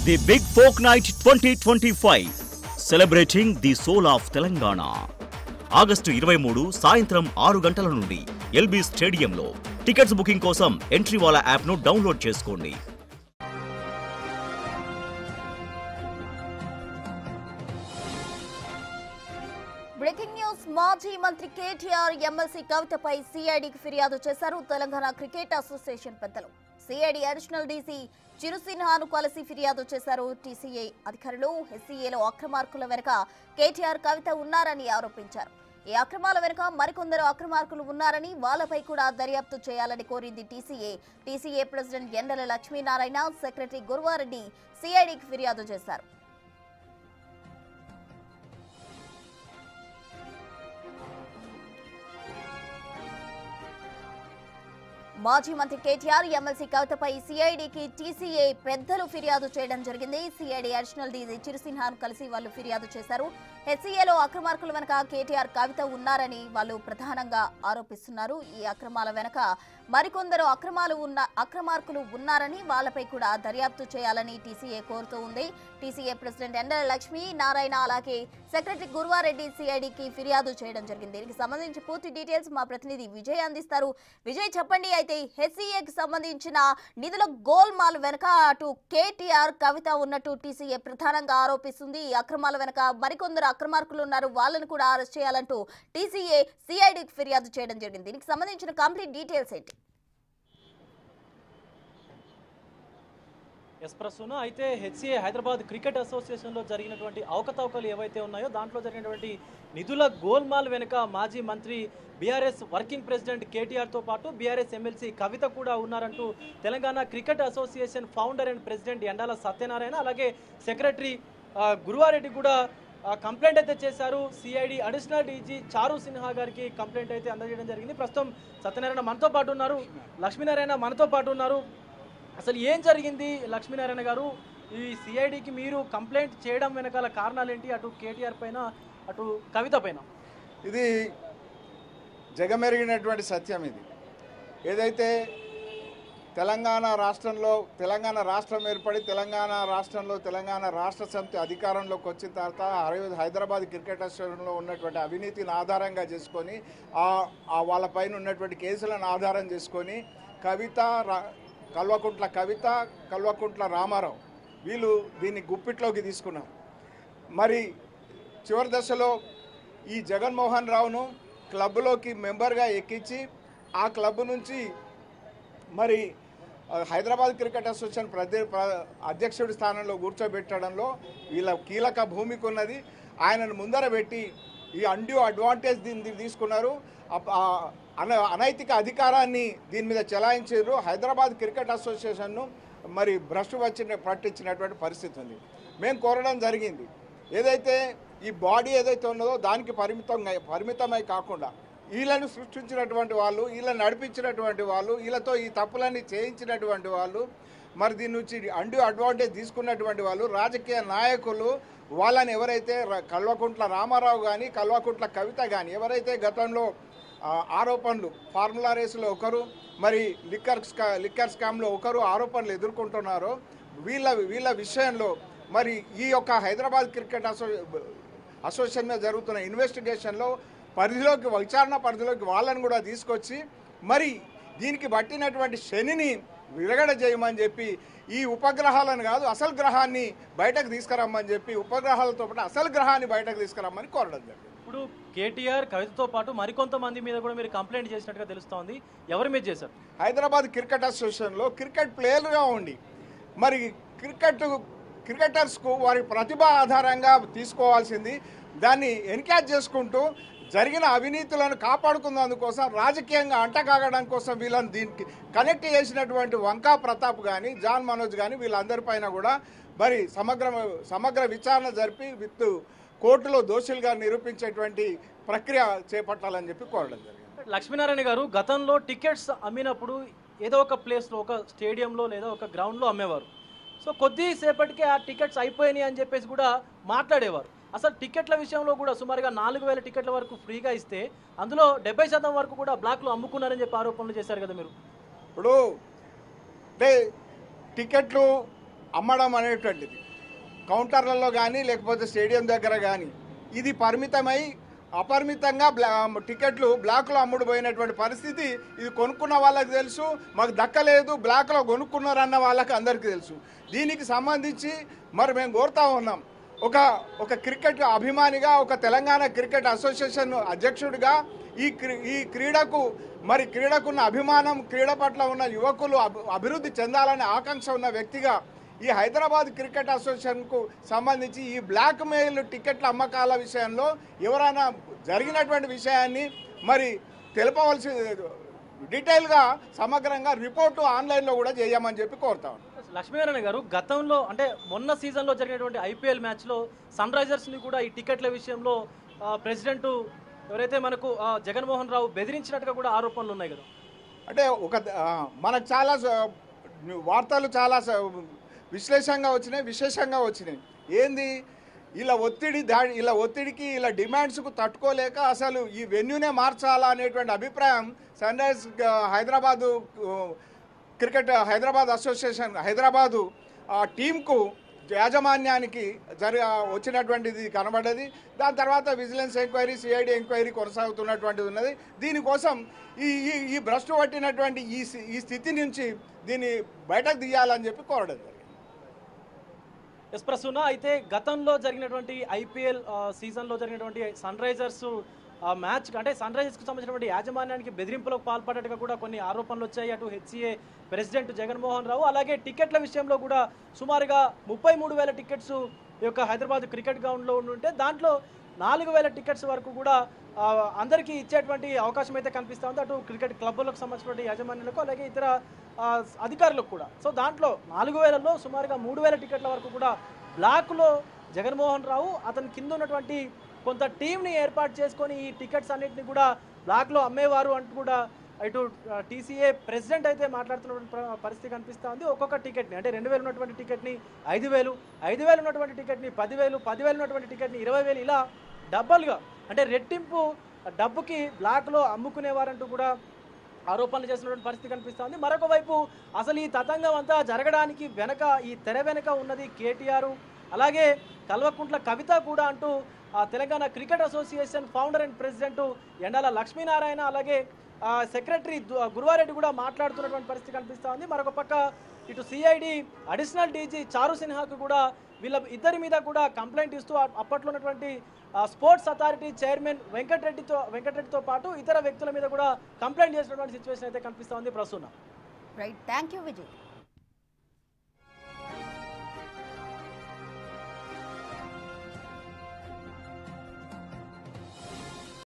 The Big Folk Night 2025, celebrating the soul of Telangana. August 23 సాయంత్రం 6 గంటల నుండి LB స్టేడియంలో. టికెట్స్ బుకింగ్ కోసం ఎంట్రీవాలా యాప్ను డౌన్లోడ్ చేసుకోండి. Breaking news. మాజీ మంత్రి కేటీఆర్ ఎమ్మెల్సీ కవితపై సిఐడికి ఫిర్యాదు చేశారు తెలంగాణ క్రికెట్ అసోసియేషన్ పెద్దలు. సిఐడి అడిషనల్ డీసీ చిరుసిన్హాను కలిసి ఫిర్యాదు చేశారు టీసీఏ అధికారులు. ఎస్సీఏలో అక్రమార్కుల వెనుక కేటీఆర్ కవిత ఉన్నారని ఆరోపించారు. ఈ అక్రమాల వెనుక మరికొందరు అక్రమార్కులు ఉన్నారని, వాళ్లపై కూడా దర్యాప్తు చేయాలని కోరింది టీసీఏ. టీసీఏ ప్రెసిడెంట్ ఎండల లక్ష్మీనారాయణ, సెక్రటరీ గురువారెడ్డి సిఐడికి ఫిర్యాదు చేశారు. మాజీ మంత్రి కేటీఆర్ ఎమ్మెల్సీ కవితపై సిఐడికి టీసీఏ పెద్దలు ఫిర్యాదు చేయడం జరిగింది. సిఐడి అడిషనల్ డీజీ చిరుసిన్హాను కలిసి వాళ్ళు ఫిర్యాదు చేశారు. ఎస్సీఏలో అక్రమార్కుల వెనుక కేటీఆర్ కవిత ఉన్నారని వాళ్ళు ప్రధానంగా ఆరోపిస్తున్నారు. ఈ అక్రమాల వెనుక మరికొందరు అక్రమార్కులు ఉన్నారని, వాళ్లపై కూడా దర్యాప్తు చేయాలని టీసీఏ కోరుతూ ఉంది. టీసీఏ ప్రెసిడెంట్ ఎండల లక్ష్మీ నారాయణ అలాగే సెక్రటరీ గురువారెడ్డి సిఐడికి ఫిర్యాదు చేయడం జరిగింది. దీనికి సంబంధించి పూర్తి డీటెయిల్స్ మా ప్రతినిధి విజయ్ అందిస్తారు. విజయ్, చెప్పండి. అయితే హెచ్సీఏకి సంబంధించిన నిధుల గోల్మాల్ వెనుక అటు కేటీఆర్ కవిత ఉన్నట్టు టీసీఏ ప్రధానంగా ఆరోపిస్తుంది. ఈ అక్రమాల వెనుక మరికొందరు అక్రమార్కులు ఉన్నారు, వాళ్ళని కూడా అరెస్ట్ చేయాలంటూ టీసీఏ సిఐడికి ఫిర్యాదు చేయడం జరిగింది. దీనికి సంబంధించిన కంప్లీట్ డీటెయిల్స్ ఏంటి? ఎస్ప్రెస్సోను అయితే హెచ్సీఏ హైదరాబాద్ క్రికెట్ అసోసియేషన్లో జరిగినటువంటి అవకతవకలు ఏవైతే ఉన్నాయో దాంట్లో జరిగినటువంటి నిధుల గోల్మాల్ వెనుక మాజీ మంత్రి బీఆర్ఎస్ వర్కింగ్ ప్రెసిడెంట్ కేటీఆర్తో పాటు బీఆర్ఎస్ ఎమ్మెల్సీ కవిత కూడా ఉన్నారంటూ Telangana cricket association founder and president Endala Satyanarayana అలాగే సెక్రటరీ గురువారెడ్డి కూడా కంప్లైంట్ అయితే చేశారు. సిఐడి అడిషనల్ డీజీ చారు సిన్హా గారికి కంప్లైంట్ అయితే అందజేయడం జరిగింది. ప్రస్తుతం సత్యనారాయణ మనతో పాటు ఉన్నారు, లక్ష్మీనారాయణ మనతో పాటు ఉన్నారు. అసలు ఏం జరిగింది లక్ష్మీనారాయణ గారు? ఈ సిఐడికి మీరు కంప్లైంట్ చేయడం వెనకాల కారణాలు ఏంటి, అటు కేటీఆర్ పైన అటు కవిత పైన? ఇది జగమెరిగినటువంటి సత్యం. ఇది ఏదైతే తెలంగాణ రాష్ట్రం ఏర్పడి తెలంగాణ రాష్ట్ర సమితి అధికారంలోకి వచ్చిన తర్వాత హైదరాబాద్ క్రికెట్ అసోసియేషన్లో ఉన్నటువంటి అవినీతిని ఆధారంగా చేసుకొని వాళ్ళ పైన ఉన్నటువంటి కేసులను ఆధారం చేసుకొని కల్వకుంట్ల కవిత, కల్వకుంట్ల రామారావు వీళ్ళు దీన్ని గుప్పిట్లోకి తీసుకున్నారు. మరి చివరి దశలో ఈ జగన్మోహన్ రావును క్లబ్లోకి మెంబర్గా ఎక్కించి ఆ క్లబ్ నుంచి మరి హైదరాబాద్ క్రికెట్ అసోసియేషన్ అధ్యక్షుడి స్థానంలో కూర్చోబెట్టడంలో వీళ్ళ కీలక భూమిక ఉన్నది. ఆయనను ముందర పెట్టి ఈ అన్డ్యూ అడ్వాంటేజ్ దీన్ని తీసుకున్నారు. అనైతిక అధికారాన్ని దీని మీద చెలాయించారు. హైదరాబాద్ క్రికెట్ అసోసియేషన్ను మరి భ్రష్టు పట్టించినటువంటి పరిస్థితి ఉంది. మేము కోరడం జరిగింది, ఏదైతే ఈ బాడీ ఏదైతే ఉన్నదో దానికి పరిమితమై కాకుండా వీళ్ళని సృష్టించినటువంటి వాళ్ళు, వీళ్ళని నడిపించినటువంటి వాళ్ళు, వీళ్ళతో ఈ తప్పులన్నీ చేయించినటువంటి వాళ్ళు, మరి దీని నుంచి అన్డ్యూ అడ్వాంటేజ్ తీసుకున్నటువంటి వాళ్ళు, రాజకీయ నాయకులు, వాళ్ళని ఎవరైతే కల్వకుంట్ల రామారావు కానీ కల్వకుంట్ల కవిత కానీ ఎవరైతే గతంలో ఆరోపణలు ఫార్ములా రేసులో ఒకరు, మరి లిక్కర్ స్కామ్లో ఒకరు ఆరోపణలు ఎదుర్కొంటున్నారో వీళ్ళ విషయంలో మరి ఈ యొక్క హైదరాబాద్ క్రికెట్ అసోసియేషన్ మీద జరుగుతున్న ఇన్వెస్టిగేషన్లో విచారణ పరిధిలోకి వాళ్ళని కూడా తీసుకొచ్చి మరి దీనికి పట్టినటువంటి శనిని విరగడ చేయమని చెప్పి ఈ ఉపగ్రహాలను కాదు అసలు గ్రహాన్ని బయటకు తీసుకురమ్మని చెప్పి ఉపగ్రహాలతో పాటు అసలు గ్రహాన్ని బయటకు తీసుకురమ్మని కోరడం జరిగింది. ఇప్పుడు కేటీఆర్ కవితతో పాటు మరికొంతమంది మీద కూడా మీరు కంప్లైంట్ చేసినట్టుగా తెలుస్తోంది. ఎవరి మీద చేశారు? హైదరాబాద్ క్రికెట్ అసోసియేషన్లో క్రికెట్ ప్లేయర్గా ఉండి మరి క్రికెటర్స్కు వారి ప్రతిభ ఆధారంగా తీసుకోవాల్సింది దాన్ని ఎన్కరేజ్ చేసుకుంటూ జరిగిన అవినీతులను కాపాడుకున్నందుకోసం రాజకీయంగా అంటకాగడం కోసం వీళ్ళని దీనికి కనెక్ట్ చేసినటువంటి వంకా ప్రతాప్ కానీ జాన్ మనోజ్ కానీ వీళ్ళందరిపైన కూడా మరి సమగ్ర విచారణ జరిపి కోర్టులో దోషులుగా నిరూపించేటువంటి ప్రక్రియ చేపట్టాలని చెప్పి కోరడం జరిగింది. లక్ష్మీనారాయణ గారు, గతంలో టికెట్స్ అమ్మినప్పుడు ఏదో ఒక ప్లేస్లో, ఒక స్టేడియంలో లేదా ఒక గ్రౌండ్లో అమ్మేవారు. సో కొద్దిసేపటికే ఆ టికెట్స్ అయిపోయినాయి అని చెప్పేసి కూడా మాట్లాడేవారు. అసలు టికెట్ల విషయంలో కూడా సుమారుగా 4000 టికెట్ల వరకు ఫ్రీగా ఇస్తే అందులో 70% వరకు కూడా బ్లాక్లో అమ్ముకున్నారని చెప్పి ఆరోపణలు చేశారు కదా మీరు. ఇప్పుడు అంటే టికెట్లు అమ్మడం అనేటువంటిది కౌంటర్లలో కానీ లేకపోతే స్టేడియం దగ్గర కానీ ఇది పరిమితమై అపరిమితంగా టికెట్లు బ్లాక్లో అమ్ముడుపోయినటువంటి పరిస్థితి. ఇది కొనుక్కున్న వాళ్ళకి తెలుసు, మాకు దక్కలేదు, బ్లాక్లో కొనుక్కున్నారన్న వాళ్ళకి అందరికీ తెలుసు. దీనికి సంబంధించి మరి మేము కోరుతా ఉన్నాం, ఒక క్రికెట్ అభిమానిగా, ఒక తెలంగాణ క్రికెట్ అసోసియేషన్ అధ్యక్షుడిగా ఈ క్రీడకున్న అభిమానం, క్రీడ పట్ల ఉన్న యువకులు అభివృద్ధి చెందాలనే ఆకాంక్ష ఉన్న వ్యక్తిగా ఈ హైదరాబాద్ క్రికెట్ అసోసియేషన్కు సంబంధించి ఈ బ్లాక్ మెయిల్ టికెట్ల అమ్మకాల విషయంలో ఎవరైనా జరిగినటువంటి విషయాన్ని మరి తెలపవలసి, డీటెయిల్గా సమగ్రంగా రిపోర్టు ఆన్లైన్లో కూడా చేయమని చెప్పి కోరుతాం. లక్ష్మీనారాయణ గారు, గతంలో అంటే మొన్న సీజన్లో జరిగినటువంటి ఐపీఎల్ మ్యాచ్లో సన్ రైజర్స్ని కూడా ఈ టికెట్ల విషయంలో ప్రెసిడెంట్ ఎవరైతే మనకు జగన్మోహన్ రావు బెదిరించినట్టుగా కూడా ఆరోపణలు ఉన్నాయి కదా. అంటే మనకు చాలా వార్తలు చాలా విశ్లేషంగా వచ్చినాయి, విశేషంగా వచ్చినాయి. ఏంది ఇలా ఒత్తిడికి ఇలా డిమాండ్స్కు తట్టుకోలేక అసలు ఈ వెన్యూనే మార్చాలా అనేటువంటి అభిప్రాయం Sunrise Hyderabad association Hyderabad టీంకు యాజమాన్యానికి వచ్చినటువంటిది కనబడ్డది. దాని తర్వాత విజిలెన్స్ ఎంక్వైరీ, సిఐడి ఎంక్వైరీ కొనసాగుతున్నటువంటిది ఉన్నది. దీనికోసం ఈ భ్రష్టు పట్టినటువంటి ఈ స్థితి నుంచి దీన్ని బయటకు తీయాలని చెప్పి కోరడం జరిగింది. ప్రసూన, అయితే గతంలో జరిగినటువంటి ఐపీఎల్ సీజన్లో జరిగినటువంటి సన్ రైజర్స్ మ్యాచ్ అంటే సన్ రైజర్స్కి సంబంధించినటువంటి యాజమాన్యానికి బెదిరింపులకు పాల్పడ్డట్టుగా కూడా కొన్ని ఆరోపణలు వచ్చాయి. అటు హెచ్సిఏ ప్రెసిడెంట్ జగన్మోహన్ రావు, అలాగే టికెట్ల విషయంలో కూడా సుమారుగా 33,000 టికెట్స్ ఈ యొక్క హైదరాబాద్ క్రికెట్ గ్రౌండ్లో ఉంటే దాంట్లో 4,000 టికెట్స్ వరకు కూడా అందరికీ ఇచ్చేటువంటి అవకాశం అయితే కనిపిస్తూ ఉంది, అటు క్రికెట్ క్లబ్లకు సంబంధించినటువంటి యాజమాన్యాలకు అలాగే ఇతర అధికారులకు కూడా. సో దాంట్లో 4,000లో సుమారుగా 3,000 టికెట్ల వరకు కూడా బ్లాక్లో జగన్మోహన్ రావు అతని కింద ఉన్నటువంటి కొంత టీంని ఏర్పాటు చేసుకొని ఈ టికెట్స్ అన్నింటినీ కూడా బ్లాక్లో అమ్మేవారు అంటూ కూడా ఇటు టీసీఏ ప్రెసిడెంట్ అయితే మాట్లాడుతున్నటువంటి పరిస్థితి కనిపిస్తూ ఉంది. ఒక్కొక్క టికెట్ని అంటే 2,000 ఉన్నటువంటి టికెట్ని 5,000, 5,000 ఉన్నటువంటి టికెట్ని 10,000, 10,000 ఉన్నటువంటి టికెట్ని 20,000 ఇలా డబ్బులుగా అంటే రెట్టింపు డబ్బుకి బ్లాక్లో అమ్ముకునేవారంటూ కూడా ఆరోపణలు చేసినటువంటి పరిస్థితి కనిపిస్తుంది. మరొక వైపు అసలు ఈ తతంగం అంతా జరగడానికి వెనక ఈ తెర వెనక ఉన్నది కేటీఆర్, అలాగే కల్వకుంట్ల కవిత కూడా అంటూ Telangana cricket association founder and president Endala Lakshminarayana అలాగే సెక్రటరీ గురువారెడ్డి కూడా మాట్లాడుతున్నటువంటి పరిస్థితి కనిపిస్తూ ఉంది. మరొక పక్క ఇటు సిఐడి అడిషనల్ డీజీ చారు సిన్హాకు కూడా వీళ్ళ ఇద్దరి మీద కూడా కంప్లైంట్ ఇస్తూ అప్పట్లో ఉన్నటువంటి స్పోర్ట్స్ అథారిటీ చైర్మన్ వెంకటరెడ్డితో పాటు ఇతర వ్యక్తుల మీద కూడా కంప్లైంట్ చేసినటువంటి సిచ్యువేషన్ అయితే కనిపిస్తూ ఉంది. Prasuna. Right, thank you Vijay.